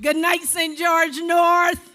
Good night, St. George North.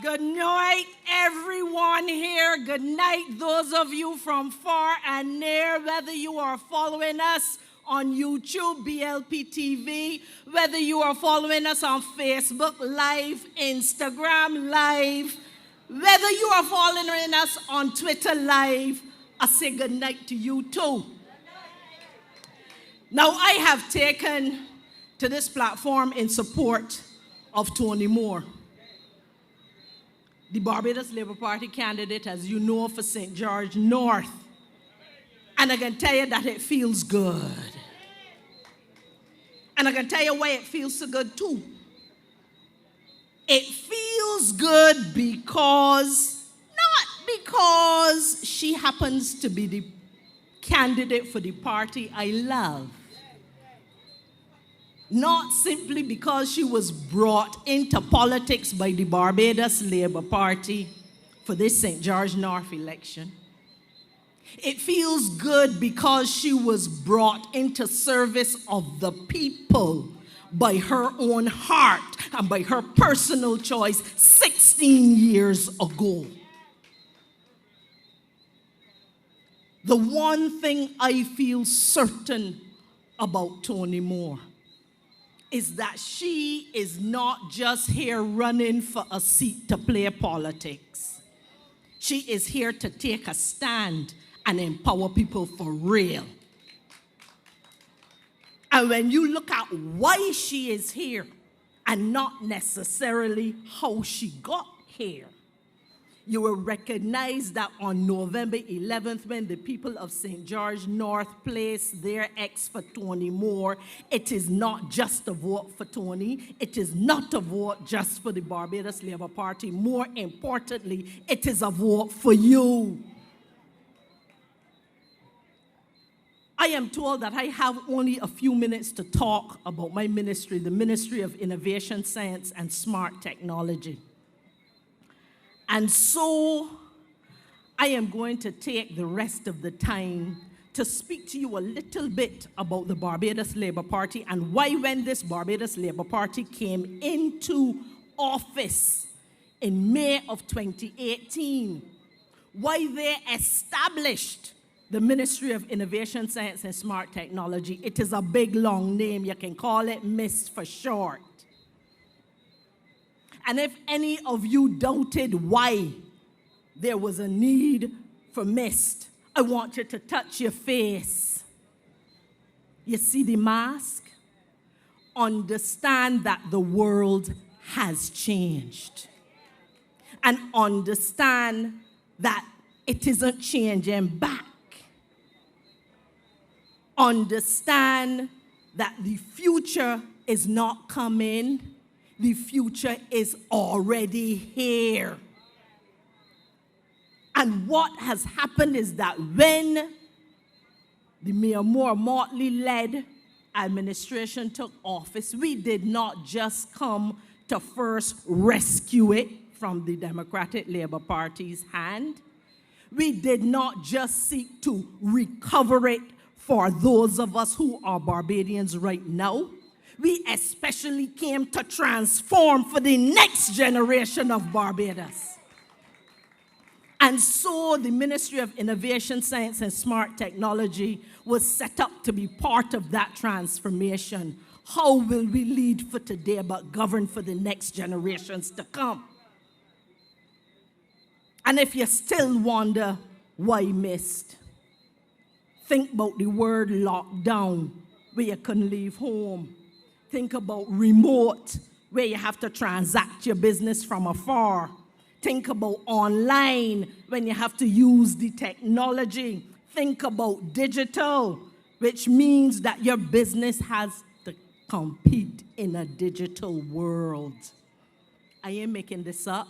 Good night, everyone here. Good night, those of you from far and near, whether you are following us on YouTube, BLP TV, whether you are following us on Facebook Live, Instagram Live, whether you are following us on Twitter Live, I say good night to you too. Now, I have taken to this platform in support of Tony Moore, the Barbados Labour Party candidate, as you know, for St. George North. And I can tell you that it feels good. And I can tell you why it feels so good too. It feels good because, not because she happens to be the candidate for the party I love. Not simply because she was brought into politics by the Barbados Labour Party for this St. George North election. It feels good because she was brought into service of the people by her own heart and by her personal choice 16 years ago. The one thing I feel certain about Tony Moore is that she is not just here running for a seat to play politics. She is here to take a stand and empower people for real. And when you look at why she is here and not necessarily how she got here, you will recognize that on November 11th, when the people of St. George North placed their X for Tony Moore, it is not just a vote for Tony. It is not a vote just for the Barbados Labour Party. More importantly, it is a vote for you. I am told that I have only a few minutes to talk about my ministry, the Ministry of Innovation, Science, and Smart Technology. And so I am going to take the rest of the time to speak to you a little bit about the Barbados Labour Party and why, when this Barbados Labour Party came into office in May of 2018, why they established the Ministry of Innovation, Science, and Smart Technology. It is a big, long name. You can call it MIST for short. And if any of you doubted why there was a need for MIST, I want you to touch your face. You see the mask? Understand that the world has changed. And understand that it isn't changing back. Understand that the future is not coming. The future is already here. And what has happened is that when the Mayor Moore-Motley-led administration took office, we did not just come to first rescue it from the Democratic Labour Party's hand. We did not just seek to recover it for those of us who are Barbadians right now. We especially came to transform for the next generation of Barbados. And so the Ministry of Innovation, Science, and Smart Technology was set up to be part of that transformation. How will we lead for today but govern for the next generations to come? And if you still wonder why MIST, think about the word lockdown, where you couldn't leave home. Think about remote, where you have to transact your business from afar. Think about online, when you have to use the technology. Think about digital, which means that your business has to compete in a digital world. I ain't making this up.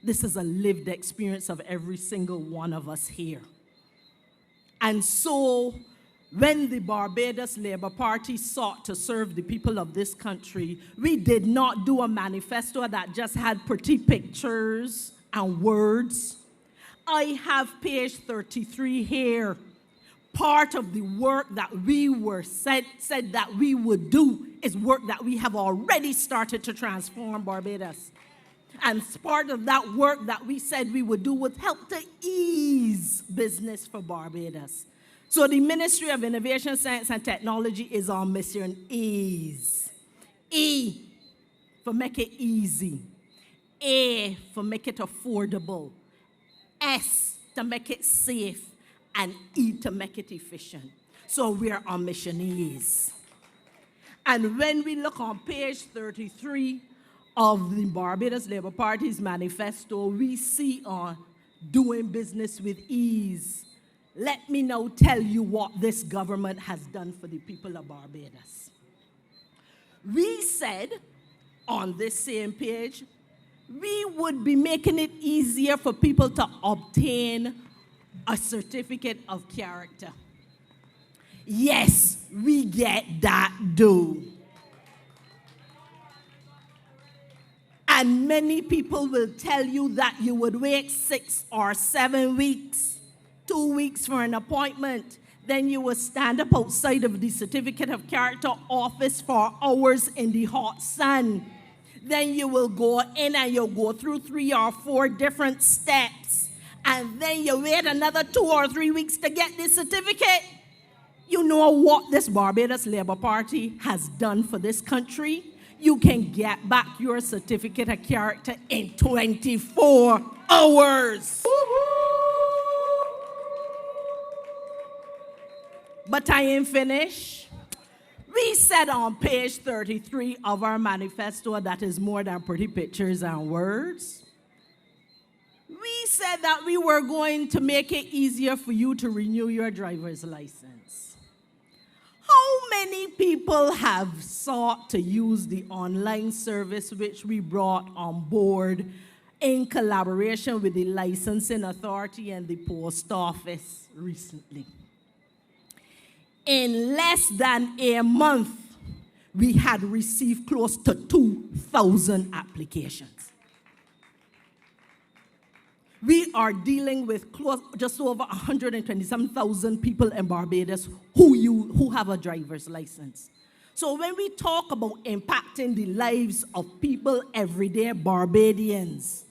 This is a lived experience of every single one of us here. And so, when the Barbados Labour Party sought to serve the people of this country, we did not do a manifesto that just had pretty pictures and words. I have page 33 here, part of the work that we were said that we would do is work that we have already started to transform Barbados. And part of that work that we said we would do would help to ease business for Barbados. So the Ministry of Innovation, Science and Technology is on mission ease. E for make it easy. A for make it affordable. S to make it safe. And E to make it efficient. So we're on mission ease. And when we look on page 33 of the Barbados Labour Party's manifesto, we see on doing business with ease. Let me now tell you what this government has done for the people of Barbados. We said on this same page, we would be making it easier for people to obtain a certificate of character. Yes, we get that due. And many people will tell you that you would wait 6 or 7 weeks, 2 weeks for an appointment. Then you will stand up outside of the certificate of character office for hours in the hot sun. Then you will go in and you'll go through 3 or 4 different steps. And then you wait another 2 or 3 weeks to get this certificate. You know what this Barbados Labour Party has done for this country? You can get back your certificate of character in 24 hours. But I ain't finished. We said on page 33 of our manifesto that is more than pretty pictures and words. We said that we were going to make it easier for you to renew your driver's license. How many people have sought to use the online service which we brought on board in collaboration with the licensing authority and the post office recently? In less than a month, we had received close to 2,000 applications. We are dealing with just over 127,000 people in Barbados who have a driver's license. So when we talk about impacting the lives of people, everyday Barbadians,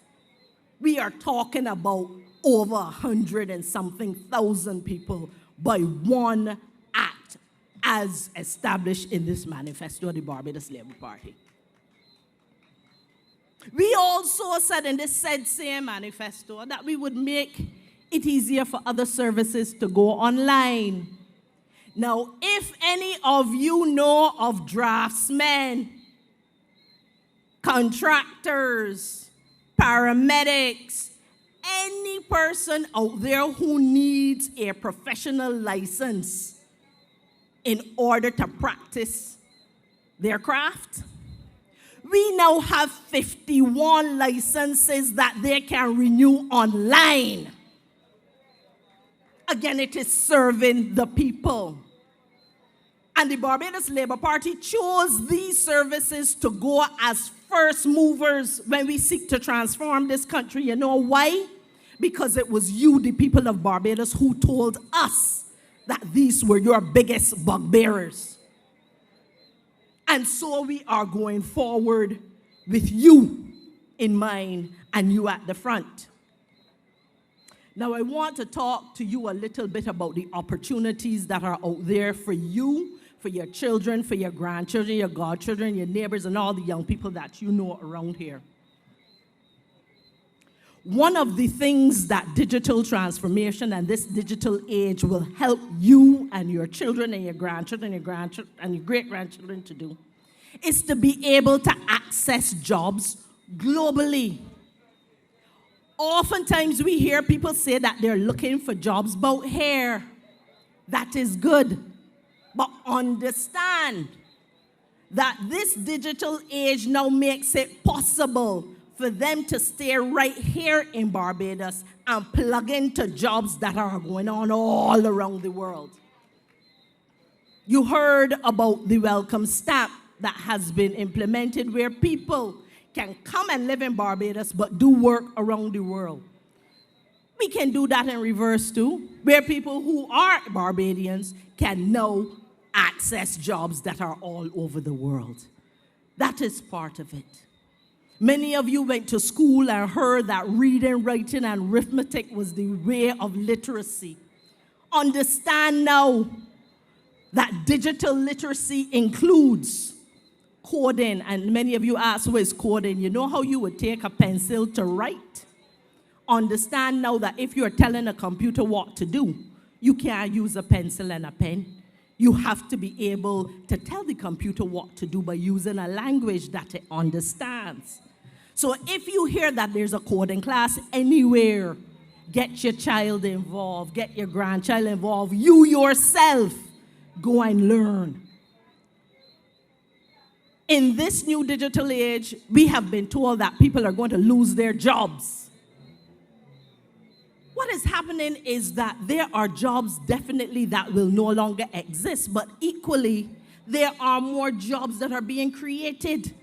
we are talking about over 100 and something thousand people by one act as established in this manifesto of the Barbados Labour Party. We also said in this same manifesto that we would make it easier for other services to go online. Now, if any of you know of draftsmen, contractors, paramedics, any person out there who needs a professional license in order to practice their craft, we now have 51 licenses that they can renew online. Again, it is serving the people. And the Barbados Labour Party chose these services to go as first movers when we seek to transform this country. You know why? Because it was you, the people of Barbados, who told us that these were your biggest bugbearers. And so we are going forward with you in mind and you at the front. Now, I want to talk to you a little bit about the opportunities that are out there for you, for your children, for your grandchildren, your godchildren, your neighbors, and all the young people that you know around here. One of the things that digital transformation and this digital age will help you and your children and your grandchildren and your great-grandchildren to do is to be able to access jobs globally. Oftentimes we hear people say that they're looking for jobs out here. That is good. But understand that this digital age now makes it possible for them to stay right here in Barbados and plug into jobs that are going on all around the world. You heard about the welcome stamp that has been implemented where people can come and live in Barbados but do work around the world. We can do that in reverse too, where people who are Barbadians can now access jobs that are all over the world. That is part of it. Many of you went to school and heard that reading, writing, and arithmetic was the way of literacy. Understand now that digital literacy includes coding, and many of you ask, what is coding? You know how you would take a pencil to write? Understand now that if you're telling a computer what to do, you can't use a pencil and a pen. You have to be able to tell the computer what to do by using a language that it understands. So if you hear that there's a coding class anywhere, get your child involved, get your grandchild involved. You yourself go and learn. In this new digital age, we have been told that people are going to lose their jobs. What is happening is that there are jobs definitely that will no longer exist, but equally, there are more jobs that are being created.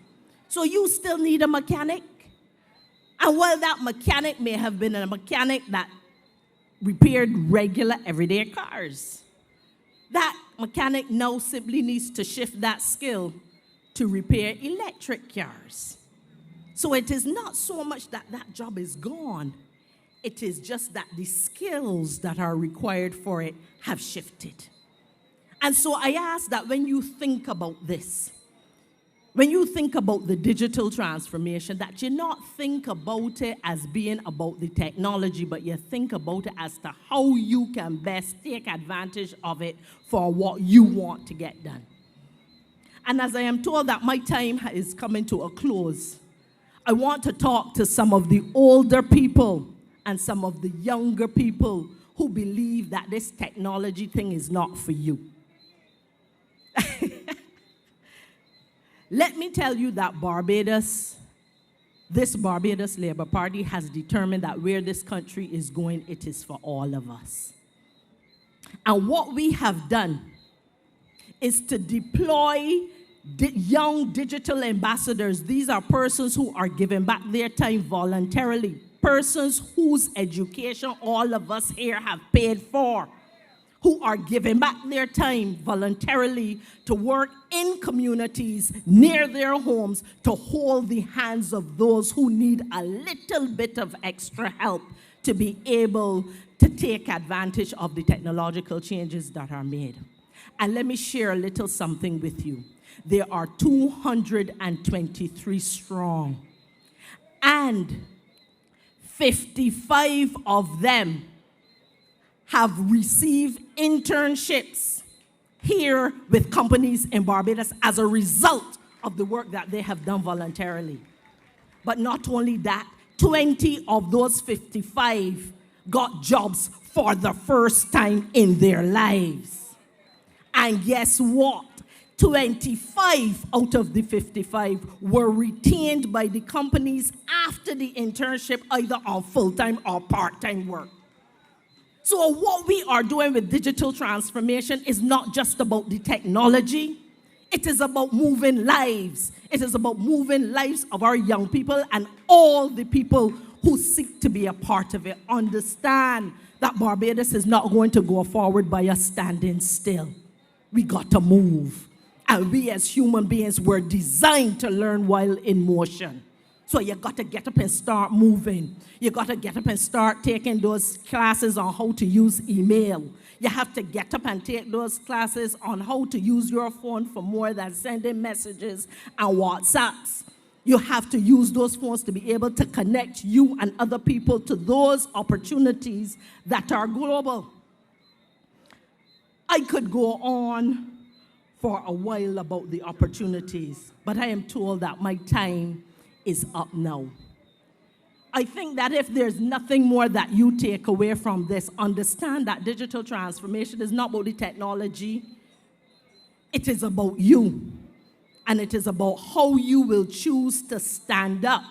So you still need a mechanic. And while that mechanic may have been a mechanic that repaired regular everyday cars, that mechanic now simply needs to shift that skill to repair electric cars. So it is not so much that that job is gone. It is just that the skills that are required for it have shifted. And so I ask that when you think about this, when you think about the digital transformation, that you not think about it as being about the technology, but you think about it as to how you can best take advantage of it for what you want to get done. And as I am told that my time is coming to a close, I want to talk to some of the older people and some of the younger people who believe that this technology thing is not for you. Let me tell you that this Barbados Labour Party has determined that where this country is going, it is for all of us. And what we have done is to deploy young digital ambassadors. These are persons who are giving back their time voluntarily, persons whose education all of us here have paid for, who are giving back their time voluntarily to work in communities near their homes to hold the hands of those who need a little bit of extra help to be able to take advantage of the technological changes that are made. And let me share a little something with you. There are 223 strong, and 55 of them have received internships here with companies in Barbados as a result of the work that they have done voluntarily. But not only that, 20 of those 55 got jobs for the first time in their lives. And guess what? 25 out of the 55 were retained by the companies after the internship, either on full-time or part-time work. So what we are doing with digital transformation is not just about the technology. It is about moving lives. It is about moving lives of our young people and all the people who seek to be a part of it. Understand that Barbados is not going to go forward by us standing still. We got to move. And we as human beings were designed to learn while in motion. So you got to get up and start moving. You got to get up and start taking those classes on how to use email. You have to get up and take those classes on how to use your phone for more than sending messages and WhatsApps. You have to use those phones to be able to connect you and other people to those opportunities that are global. I could go on for a while about the opportunities, but I am told that my time is up now. I think that if there's nothing more that you take away from this, understand that digital transformation is not about the technology. It is about you. And it is about how you will choose to stand up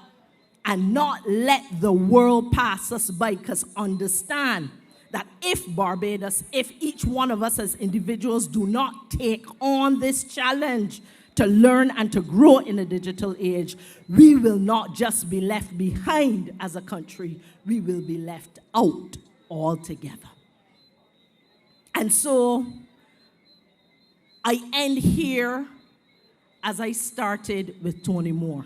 and not let the world pass us by. Because understand that if Barbados, if each one of us as individuals do not take on this challenge to learn and to grow in a digital age, we will not just be left behind as a country, we will be left out altogether. And so, I end here as I started with Tony Moore.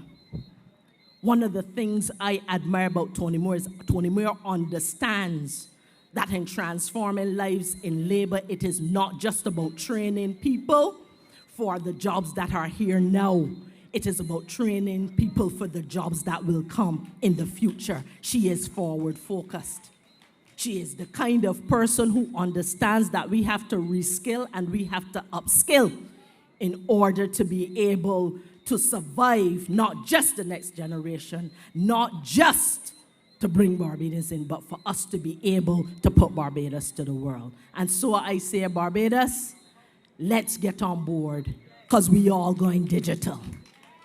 One of the things I admire about Tony Moore is Tony Moore understands that in transforming lives in labor, it is not just about training people for the jobs that are here now. It is about training people for the jobs that will come in the future. She is forward-focused. She is the kind of person who understands that we have to reskill and we have to upskill in order to be able to survive not just the next generation, not just to bring Barbados in, but for us to be able to put Barbados to the world. And so I say, Barbados, let's get on board, because we all going digital.